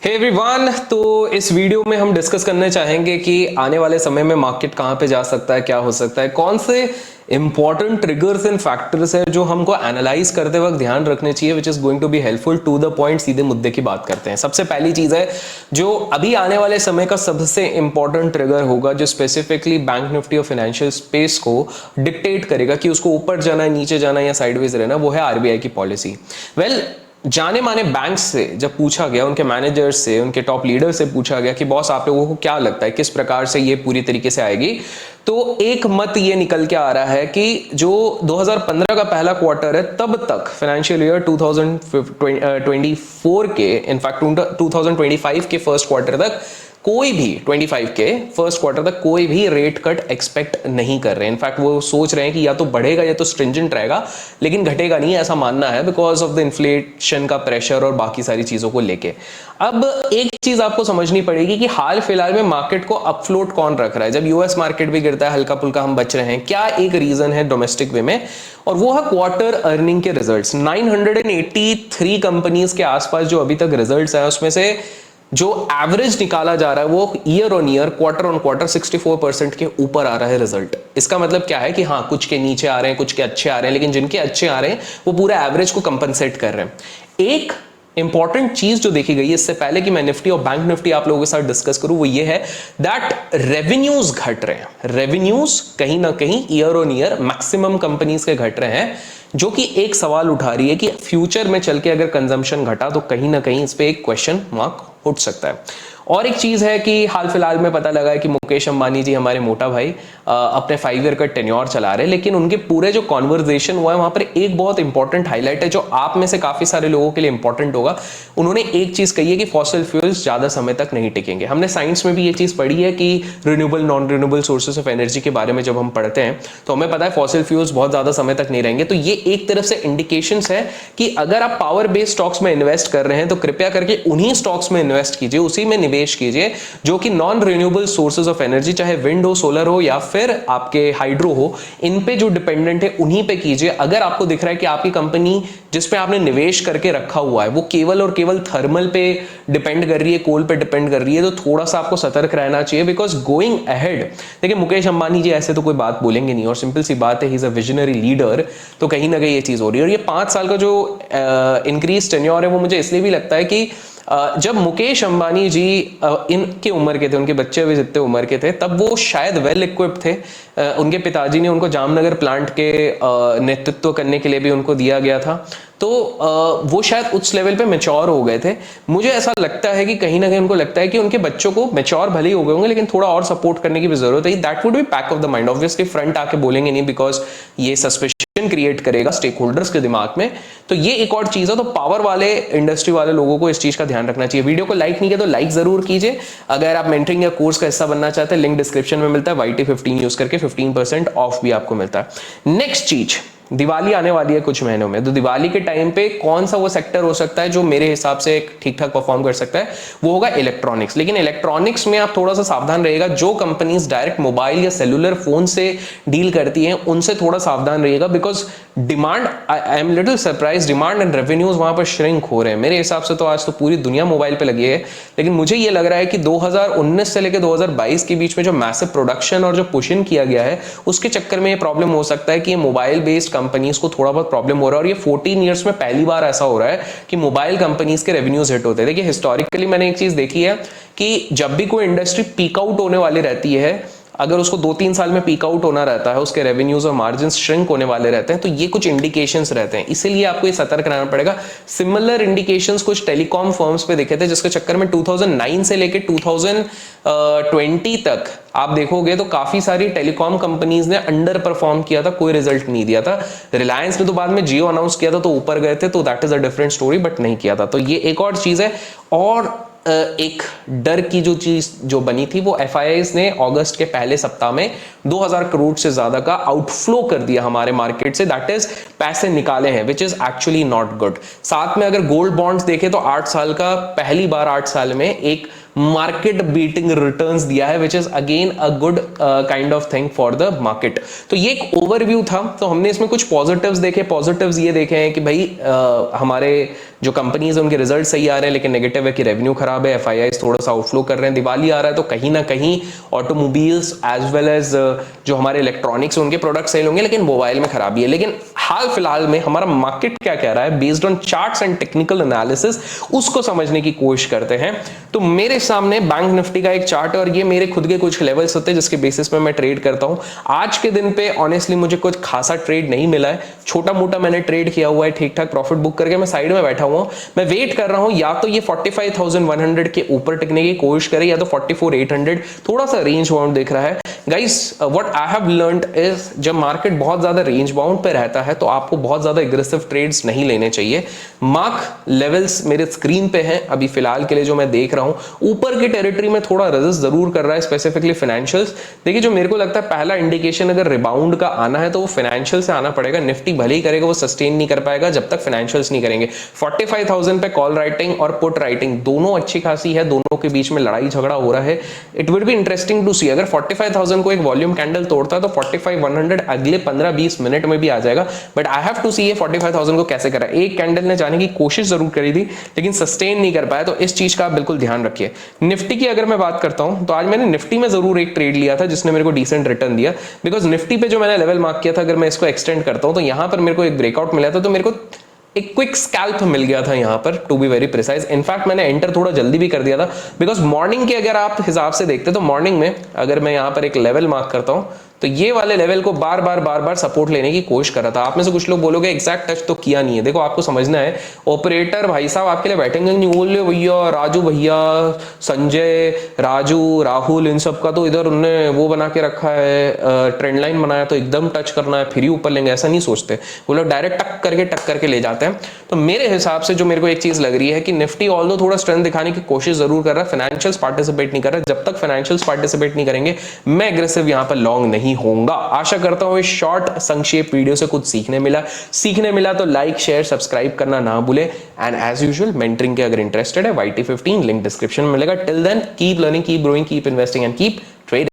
Hey everyone, तो इस video में हम डिस्कस करने चाहेंगे कि आने वाले समय में मार्केट कहां पे जा सकता है, क्या हो सकता है, कौन से इंपॉर्टेंट ट्रिगर्स एंड फैक्टर्स है जो हमको एनालाइज करते वक्त ध्यान रखने चाहिए, which is going to be helpful to the point. सीधे मुद्दे की बात करते हैं। सबसे पहली चीज है जो अभी आने वाले समय का सबसे इंपॉर्टेंट ट्रिगर होगा, जो स्पेसिफिकली बैंक निफ्टी और फाइनेंशियल स्पेस को डिक्टेट करेगा कि उसको ऊपर जाना है, नीचे जाना है या साइडवेज रहना, वो है आरबीआई की पॉलिसी। वेल, जाने माने बैंक से जब पूछा गया, उनके मैनेजर्स से, उनके टॉप लीडर से पूछा गया कि बॉस आप लोगों को क्या लगता है किस प्रकार से ये पूरी तरीके से आएगी, तो एक मत ये निकल के आ रहा है कि जो 2015 का पहला क्वार्टर है तब तक फाइनेंशियल ईयर 2024 के, इनफैक्ट 2025 के फर्स्ट क्वार्टर तक कोई भी 25 के फर्स्ट क्वार्टर तक कोई भी रेट कट एक्सपेक्ट नहीं कर रहे हैं। इनफैक्ट वो सोच रहे हैं कि या तो बढ़ेगा या तो स्ट्रिंजेंट रहेगा, लेकिन घटेगा नहीं, ऐसा मानना है, बिकॉज ऑफ द इन्फ्लेशन का प्रेशर और बाकी सारी चीजों को लेके। अब एक चीज आपको समझनी पड़ेगी कि हाल फिलहाल में मार्केट को अपफ्लोट कौन रख रहा है। जब यूएस मार्केट भी गिरता है, हल्का फुल्का हम बच रहे हैं, क्या एक रीजन है डोमेस्टिक वे में, और वो है क्वार्टर अर्निंग के रिजल्ट्स। 983 कंपनीज के आसपास जो अभी तक रिजल्ट्स आए, उसमें से जो एवरेज निकाला जा रहा है वो year on year, quarter on quarter 64% के ऊपर आ रहा है रिजल्ट। इसका मतलब क्या है कि हाँ, कुछ के नीचे आ रहे हैं, कुछ के अच्छे आ रहे हैं, लेकिन जिनके अच्छे आ रहे हैं वो पूरे एवरेज को कंपनसेट कर रहे हैं। एक इंपॉर्टेंट चीज जो देखी गई है, इससे पहले कि मैं निफ्टी और बैंक निफ्टी आप लोगों के साथ डिस्कस करूं, वो ये है दैट रेवेन्यूज घट रहे हैं। रेवेन्यूज कहीं ना कहीं year on year maximum companies के घट रहे हैं, जो कि एक सवाल उठा रही है कि फ्यूचर में चल के अगर कंजम्पशन घटा तो कहीं ना कहीं इस पे एक क्वेश्चन मार्क उठ सकता है। और एक चीज है कि हाल फिलहाल में पता लगा है कि मुकेश अंबानी जी, हमारे मोटा भाई, अपने 5 ईयर का टेन्योर चला रहे हैं, लेकिन उनके पूरे जो कॉन्वर्जेशन हुआ है वहां पर एक बहुत इंपॉर्टेंट हाईलाइट है जो आप में से काफी सारे लोगों के लिए इंपॉर्टेंट होगा। उन्होंने एक चीज कही है कि फॉसिल फ्यूल्स ज्यादा समय तक नहीं टिकेंगे। हमने साइंस में भी ये चीज पढ़ी है कि renewable non renewable sources of energy के बारे में जब हम पढ़ते हैं तो हमें पता है फॉसिल फ्यूल्स बहुत ज्यादा समय तक नहीं रहेंगे। तो ये एक तरफ से इंडिकेशंस है कि अगर आप पावर बेस्ड स्टॉक्स में इन्वेस्ट कर रहे हैं तो कृपया करके उन्हीं स्टॉक्स में इन्वेस्ट कीजिए, उसी में निवेश कीजिए जो कि non renewable sources of energy, चाहे विंड हो, सोलर हो या फिर आपके हाइड्रो हो, इन पे जो डिपेंडेंट है उन्हीं पे कीजिए। अगर आपको दिख रहा है कि आपकी कंपनी जिस पे आपने निवेश करके रखा हुआ है वो केवल और केवल थर्मल पे डिपेंड कर रही है, कोल पे डिपेंड कर रही है, तो थोड़ा सा आपको सतर्क रहना चाहिए। बिकॉज गोइंग अहेड, देखिए मुकेश अंबानी जी ऐसे तो कोई बात बोलेंगे नहीं, और सिंपल सी बात है, he is a visionary leader, तो कहीं ना कहीं ये चीज हो रही है। और ये 5 साल का जो इंक्रीज टेन्योर है वो मुझे इसलिए भी लगता है कि जब मुकेश अंबानी जी इनके उम्र के थे, उनके बच्चे भी जितने उम्र के थे, तब वो शायद वेल इक्विप्ड थे। उनके पिताजी ने उनको जामनगर प्लांट के नेतृत्व करने के लिए भी उनको दिया गया था, तो वो शायद उस लेवल पे मैच्योर हो गए थे। मुझे ऐसा लगता है कि कहीं ना कहीं उनको लगता है कि उनके बच्चों को मैच्योर भले ही हो गए होंगे, लेकिन थोड़ा और सपोर्ट करने की भी जरूरत है। That would be back of the mind. Obviously front आके बोलेंगे नहीं, बिकॉज ये सस्पेशन क्रिएट करेगा स्टेक होल्डर्स के दिमाग में। तो ये एक और चीज है। तो पावर वाले इंडस्ट्री वाले लोगों को इस चीज का ध्यान रखना चाहिए। वीडियो को लाइक नहीं किया तो लाइक जरूर कीजिए। अगर आप मेंटरिंग या कोर्स का हिस्सा बनना चाहते हैं, लिंक डिस्क्रिप्शन में मिलता है। YT15 यूज करके 15% ऑफ भी आपको मिलता है। नेक्स्ट चीज, दिवाली आने वाली है कुछ महीनों में, तो दिवाली के टाइम पे कौन सा वो सेक्टर हो सकता है जो मेरे हिसाब से ठीक ठाक परफॉर्म कर सकता है, वो होगा इलेक्ट्रॉनिक्स। लेकिन इलेक्ट्रॉनिक्स में आप थोड़ा सा सावधान रहिएगा। जो कंपनीज डायरेक्ट मोबाइल या सेलुलर फोन से डील करती हैं उनसे थोड़ा सावधान रहिएगा, because demand, I am little surprise, demand and revenues वहां पर श्रिंक हो रहे हैं। मेरे हिसाब से तो आज तो पूरी दुनिया मोबाइल पे लगी है, लेकिन मुझे ये लग रहा है कि 2019 से लेकर 2022 के बीच में जो मैसिव प्रोडक्शन और जो पुश इन किया गया है उसके चक्कर में ये प्रॉब्लम हो सकता है कि ये मोबाइल बेस्ड कंपनीज को थोड़ा बहुत प्रॉब्लम हो रहा है। और ये 14 ईयर्स में पहली बार ऐसा हो रहा है कि मोबाइल कंपनीज के रेवेन्यूज हिट होते हैं। देखिए हिस्टोरिकली मैंने एक चीज देखी है कि जब भी कोई इंडस्ट्री पीक आउट होने वाली रहती है, अगर उसको 2-3 साल में पीक आउट होना रहता है, उसके रेवेन्यूज और मार्जिन श्रिंक होने वाले रहते हैं, तो ये कुछ इंडिकेशंस रहते हैं। इसीलिए आपको ये सतर्क रहना पड़ेगा। सिमिलर इंडिकेशंस कुछ टेलीकॉम फर्म्स पे दिखे थे, जिसके चक्कर में 2009 से लेकर 2020 तक आप देखोगे तो काफी सारी टेलीकॉम कंपनीज ने अंडर परफॉर्म किया था, कोई रिजल्ट नहीं दिया था। रिलायंस ने तो बाद में जियो अनाउंस किया था तो ऊपर गए थे, तो that is a different story, but नहीं किया था। तो ये एक और चीज है। और एक डर की जो चीज जो बनी थी वो FIIs ने अगस्त के पहले सप्ताह में 2000 करोड़ से ज्यादा का आउटफ्लो कर दिया हमारे मार्केट से, दैट इज पैसे निकाले हैं, which is actually not good. साथ में अगर गोल्ड बॉन्ड्स देखें तो 8 साल का, पहली बार 8 साल में एक मार्केट बीटिंग रिटर्न्स दिया है, which is again a good kind of thing for the market. तो ये एक ओवरव्यू था। तो हमने इसमें कुछ पॉजिटिव्स देखे। पॉजिटिव्स ये देखे हैं कि भाई हमारे जो कंपनीज है उनके रिजल्ट सही आ रहे हैं, लेकिन नेगेटिव है कि रेवेन्यू खराब है, एफआईआईज थोड़ा सा आउटफ्लो कर रहे हैं, दिवाली आ रहा है तो कहीं ना कहीं ऑटोमोबाइल्स एज वेल एज जो हमारे इलेक्ट्रॉनिक्स उनके प्रोडक्ट सेल होंगे, लेकिन मोबाइल में खराबी है। लेकिन हाल फिलहाल में हमारा मार्केट क्या कह रहा है based on charts and technical analysis, उसको समझने की कोशिश करते हैं। तो मेरे सामने बैंक निफ्टी का एक चार्ट है और ये मेरे खुद के कुछ लेवल्स होते हैं जिसके बेसिस पे मैं ट्रेड करता हूं। आज के दिन पे ऑनेस्टली मुझे कुछ खासा ट्रेड नहीं मिला है, छोटा मोटा मैंने ट्रेड किया हुआ है, ठीक ठाक प्रॉफिट बुक करके मैं साइड में बैठा हुआ हूं। मैं वेट कर रहा हूं या तो ये 45,100 के ऊपर टिकने की कोशिश करे या तो 44,800, थोड़ा सा रेंज बाउंड दिख रहा है। Guys what I have learned is जब मार्केट बहुत ज्यादा रेंज बाउंड पे रहता है तो आपको बहुत ज्यादा एग्रेसिव ट्रेड्स नहीं लेने चाहिए। मार्क लेवल्स मेरे स्क्रीन पे हैं अभी फिलहाल के लिए जो मैं देख रहा हूं, ऊपर की टेरिटरी में थोड़ा रेजिस्ट जरूर कर रहा है, स्पेसिफिकली फाइनेंशियल्स। देखिए जो मेरे को लगता है पहला इंडिकेशन अगर रिबाउंड का आना है तो वो फाइनेंशियल से आना पड़ेगा। निफ्टी भले ही करेगा, वो सस्टेन नहीं कर पाएगा जब तक फाइनेंशियल्स नहीं करेंगे। 45,000 पे कॉल राइटिंग और पुट राइटिंग दोनों अच्छी खासी है, दोनों के बीच में लड़ाई झगड़ा हो रहा है। It would be interesting to see अगर 45,000 को एक वॉल्यूम कैंडल तोड़ता है तो 45,100 अगले 15-20 मिनट में भी आ जाएगा। बट आई हैव टू सी ये 45,000 को कैसे करा। एक कैंडल ने जाने की कोशिश जरूर करी थी लेकिन सस्टेन नहीं कर पाया, तो इस चीज का आप बिल्कुल ध्यान रखिए। निफ्टी की अगर मैं बात करता हूं तो आज मैंने निफ्टी में जरूर एक ट्रेड लिया था जिसने मेरे को डिसेंट रिटर्न दिया, बिकॉज निफ्टी पे जो मैंने लेवल मार्क किया था अगर मैं इसको एक्सटेंड करता हूं तो यहां पर मेरे को एक ब्रेकआउट मिला था, तो मेरे को एक क्विक स्कैल्प मिल गया था यहां पर, to be very precise. In fact मैंने एंटर थोड़ा जल्दी भी कर दिया था बिकॉज मॉर्निंग के अगर आप हिसाब से देखते तो मॉर्निंग में अगर मैं यहां पर एक लेवल मार्क करता हूं तो ये वाले लेवल को बार बार सपोर्ट लेने की कोशिश कर रहा था। आप में से कुछ लोग बोलोगे एग्जैक्ट टच तो किया नहीं है। देखो आपको समझना है, ऑपरेटर भाई साहब आपके लिए बैठेंगे नहीं, बोल रहे भैया राजू भैया संजय राजू राहुल इन सब का तो इधर उन्होंने वो बना के रखा है, ट्रेंड लाइन बनाया तो एकदम टच करना है फिर ही ऊपर लेंगे, ऐसा नहीं सोचते वो लोग, डायरेक्ट टक करके ले जाते हैं। तो मेरे हिसाब से जो मेरे को एक चीज लग रही है कि निफ्टी ऑल्दो थोड़ा स्ट्रेंथ दिखाने की कोशिश जरूर कर रहा है, फाइनेंशियल्स पार्टिसिपेट नहीं कर रहा। जब तक फाइनेंशियल्स पार्टिसिपेट नहीं करेंगे मैं एग्रेसिव यहां पर लॉन्ग नहीं होऊंगा। आशा करता हूं इस शॉर्ट संक्षेप वीडियो से कुछ सीखने मिला तो लाइक शेयर सब्सक्राइब करना ना भूले। एंड एज यूजुअल मेंटरिंग के अगर इंटरेस्टेड है YT15 लिंक डिस्क्रिप्शन में मिलेगा। Till then keep learning, keep growing, keep investing and keep trading.